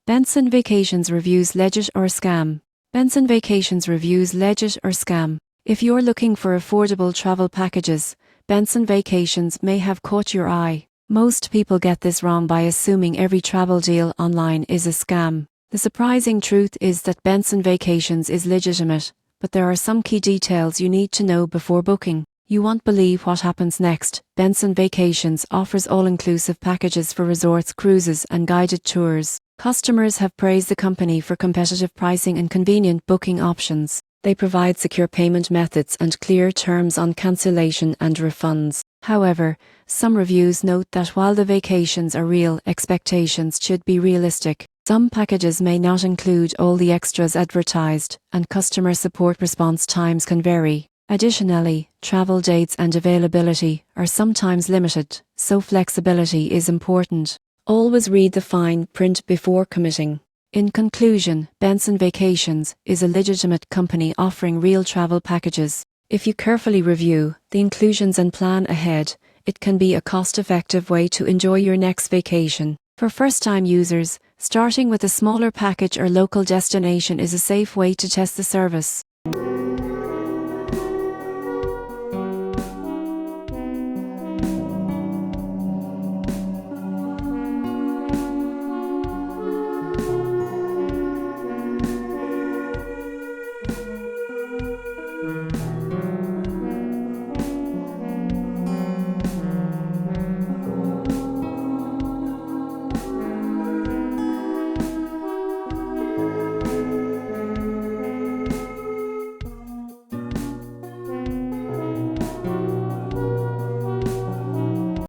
Benson Vacations Reviews legit or scam? Benson Vacations Reviews legit or scam? If you're looking for affordable travel packages, Benson Vacations may have caught your eye. Most people get this wrong by assuming every travel deal online is a scam. The surprising truth is that Benson Vacations is legitimate, but there are some key details you need to know before booking. You won't believe what happens next. Benson Vacations offers all-inclusive packages for resorts, cruises, and guided tours. Customers have praised the company for competitive pricing and convenient booking options. They provide secure payment methods and clear terms on cancellation and refunds. However, some reviews note that while the vacations are real, expectations should be realistic. Some packages may not include all the extras advertised, and customer support response times can vary. Additionally, travel dates and availability are sometimes limited, so flexibility is important. Always read the fine print before committing. In conclusion, Benson Vacations is a legitimate company offering real travel packages. If you carefully review the inclusions and plan ahead, it can be a cost-effective way to enjoy your next vacation. For first-time users, starting with a smaller package or local destination is a safe way to test the service.